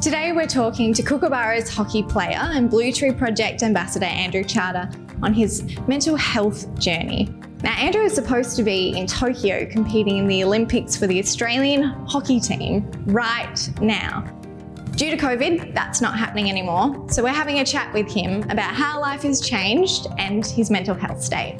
Today we're talking to Kookaburra's hockey player and Blue Tree Project ambassador Andrew Charter on his mental health journey. Now, Andrew is supposed to be in Tokyo competing in the Olympics for the Australian hockey team right now. Due to COVID, that's not happening anymore. So we're having a chat with him about how life has changed and his mental health state.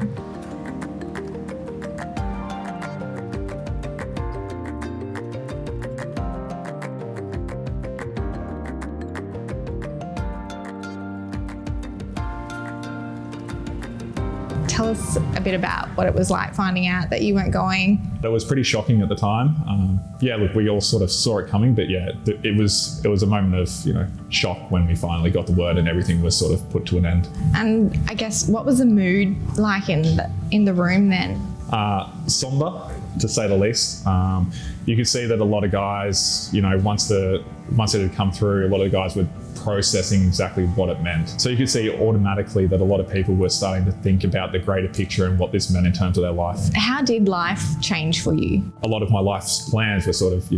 Tell us a bit about what it was like finding out that you weren't going. It was pretty shocking at the time. Look, we all sort of saw it coming, but yeah, it was a moment of shock when we finally got the word and everything was sort of put to an end. And I guess what was the mood like in the room then? Somber, to say the least. You could see that a lot of guys, once it had come through, a lot of the guys were processing exactly what it meant. So you could see automatically that a lot of people were starting to think about the greater picture and what this meant in terms of their life. How did life change for you? A lot of my life's plans were sort of,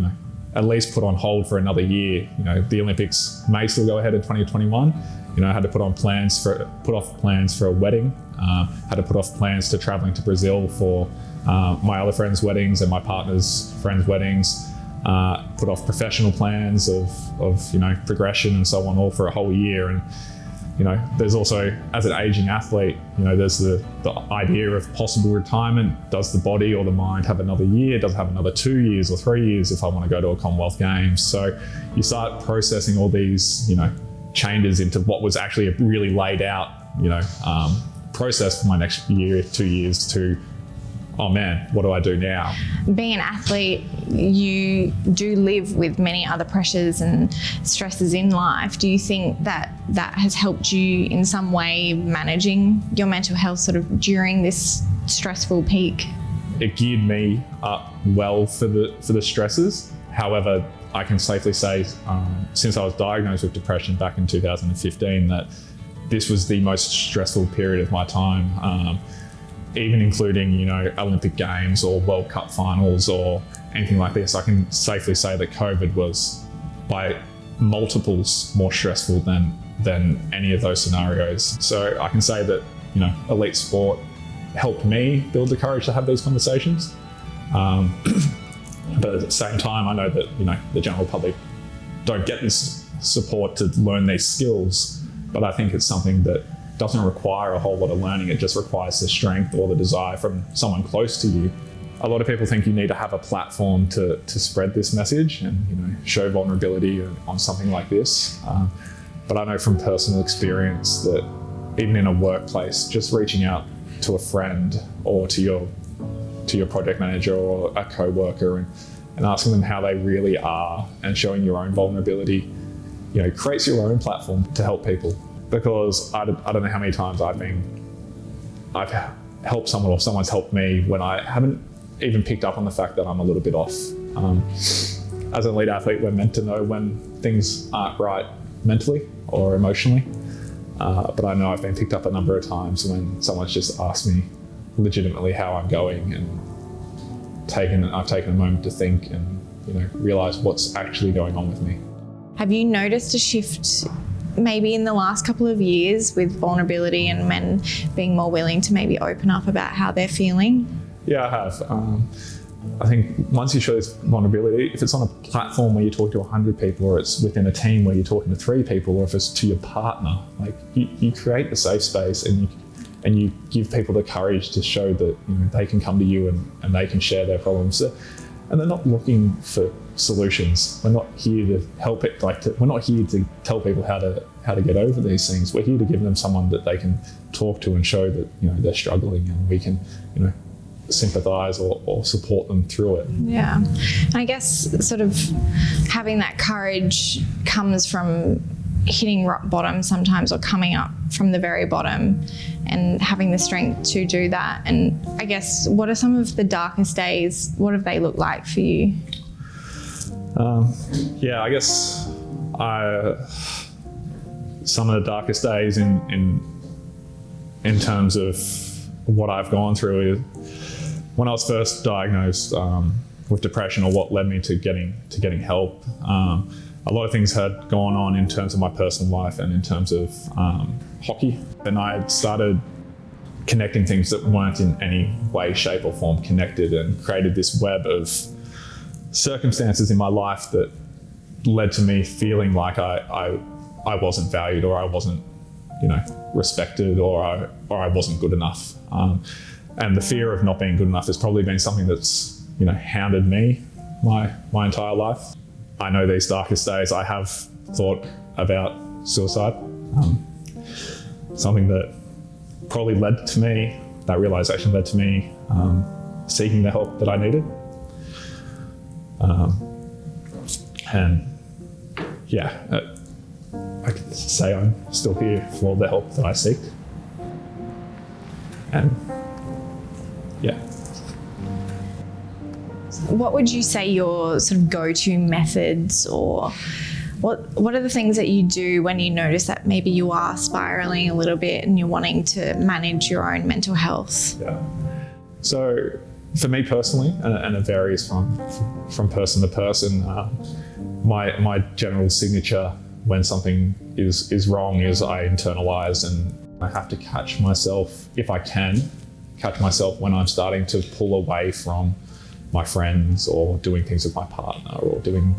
at least put on hold for another year. The Olympics may still go ahead in 2021. I had to put off plans for a wedding. Had to put off plans to traveling to Brazil for my other friends' weddings and my partner's friends' weddings. Put off professional plans of progression and so on, all for a whole year. And there's also, as an aging athlete, there's the idea of possible retirement. Does the body or the mind have another year? Does it have another 2 years or 3 years if I want to go to a Commonwealth Games? So you start processing all these changes into what was actually a really laid out process for my next year, 2 years to, oh man, what do I do now? Being an athlete, you do live with many other pressures and stresses in life. Do you think that has helped you in some way managing your mental health sort of during this stressful peak? It geared me up well for the stresses. However, I can safely say, since I was diagnosed with depression back in 2015, that this was the most stressful period of my time. Even including, Olympic Games or World Cup finals or anything like this, I can safely say that COVID was by multiples more stressful than any of those scenarios. So I can say that, elite sport helped me build the courage to have these conversations. But at the same time, I know that, the general public don't get this support to learn these skills, but I think it's something that doesn't require a whole lot of learning. It just requires the strength or the desire from someone close to you. A lot of people think you need to have a platform to spread this message and show vulnerability on something like this. But I know from personal experience that even in a workplace, just reaching out to a friend or to your project manager or a co-worker and asking them how they really are and showing your own vulnerability, creates your own platform to help people. Because I don't know how many times I've helped someone or someone's helped me when I haven't even picked up on the fact that I'm a little bit off. As an elite athlete, we're meant to know when things aren't right mentally or emotionally. But I know I've been picked up a number of times when someone's just asked me legitimately how I'm going, and I've taken a moment to think and realize what's actually going on with me. Have you noticed a shift maybe in the last couple of years with vulnerability and men being more willing to maybe open up about how they're feeling? Yeah, I have. I think once you show this vulnerability, if it's on a platform where you talk to 100 people, or it's within a team where you're talking to 3 people, or if it's to your partner, like you create a safe space and you give people the courage to show that they can come to you and they can share their problems. And they're not looking for solutions. We're not here to help it. We're not here to tell people how to get over these things. We're here to give them someone that they can talk to and show that they're struggling, and we can sympathise or support them through it. Yeah, and I guess sort of having that courage comes from hitting rock bottom sometimes, or coming up from the very bottom and having the strength to do that. And I guess, what are some of the darkest days? What have they looked like for you? I guess some of the darkest days in terms of what I've gone through is when I was first diagnosed with depression, or what led me to getting help. a lot of things had gone on in terms of my personal life and in terms of hockey. And I had started connecting things that weren't in any way, shape or form connected, and created this web of circumstances in my life that led to me feeling like I wasn't valued, or I wasn't, respected, or I wasn't good enough. And the fear of not being good enough has probably been something that's, hounded me my entire life. I know these darkest days I have thought about suicide. Something that probably led to me, that realization led to me seeking the help that I needed. I can say I'm still here for the help that I seek. And yeah. What would you say your sort of go-to methods, or what are the things that you do when you notice that maybe you are spiraling a little bit and you're wanting to manage your own mental health? Yeah. So for me personally, and it varies from person to person, my general signature when something is wrong is I internalize, and I have to catch myself, if I can, catch myself when I'm starting to pull away from my friends, or doing things with my partner, or doing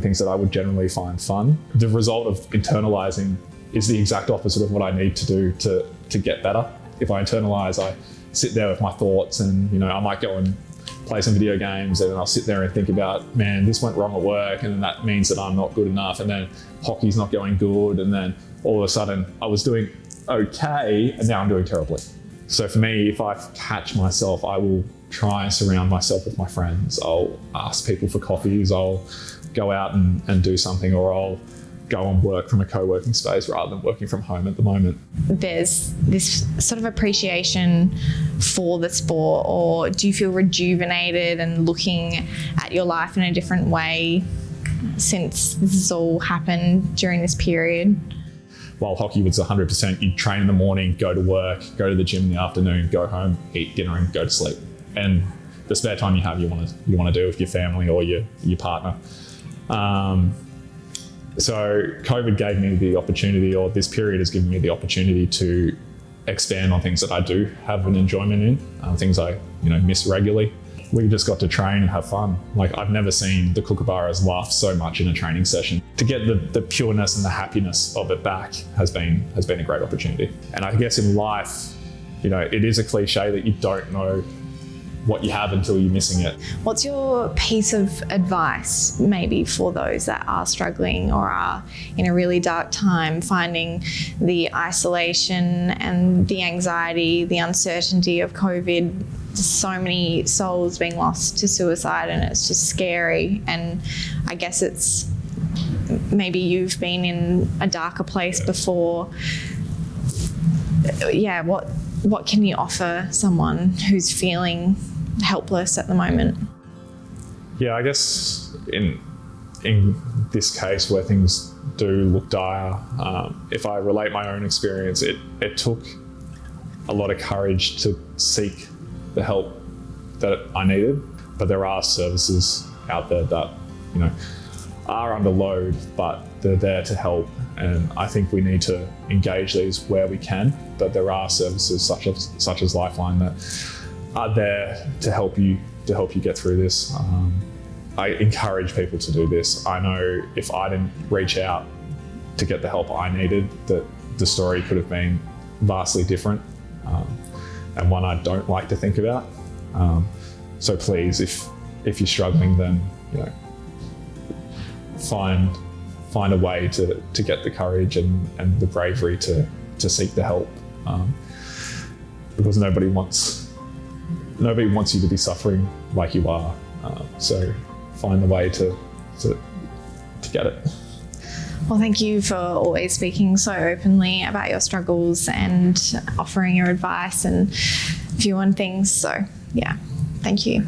things that I would generally find fun. The result of internalizing is the exact opposite of what I need to do to get better. If I internalize, I sit there with my thoughts, and I might go and play some video games, and then I'll sit there and think about, man, this went wrong at work, and then that means that I'm not good enough, and then hockey's not going good, and then all of a sudden I was doing okay and now I'm doing terribly. So for me, if I catch myself, I will try and surround myself with my friends. I'll ask people for coffees, I'll go out and do something, or I'll go and work from a co-working space rather than working from home at the moment. There's this sort of appreciation for the sport, or do you feel rejuvenated and looking at your life in a different way since this has all happened during this period? While hockey was 100%, you'd train in the morning, go to work, go to the gym in the afternoon, go home, eat dinner and go to sleep. And the spare time you have, you want to do with your family or your partner. So COVID gave me the opportunity, or this period has given me the opportunity to expand on things that I do have an enjoyment in, things I miss regularly. We just got to train and have fun. Like, I've never seen the Kookaburras laugh so much in a training session. To get the pureness and the happiness of it back has been a great opportunity. And I guess in life, it is a cliche that you don't know what you have until you're missing it. What's your piece of advice maybe for those that are struggling or are in a really dark time, finding the isolation and the anxiety, the uncertainty of COVID, so many souls being lost to suicide, and it's just scary. And I guess it's maybe you've been in a darker place before. Yeah, what can you offer someone who's feeling helpless at the moment? Yeah, I guess in this case where things do look dire, if I relate my own experience, it took a lot of courage to seek the help that I needed. But there are services out there that are under load, but they're there to help, and I think we need to engage these where we can. But there are services such as Lifeline that are there to help you get through this. I encourage people to do this. I know if I didn't reach out to get the help I needed, that the story could have been vastly different, and one I don't like to think about. So please, if you're struggling, then find a way to get the courage and the bravery to seek the help, because nobody wants you to be suffering like you are. So find the way to get it. Well, thank you for always speaking so openly about your struggles and offering your advice and view on things. So yeah, thank you.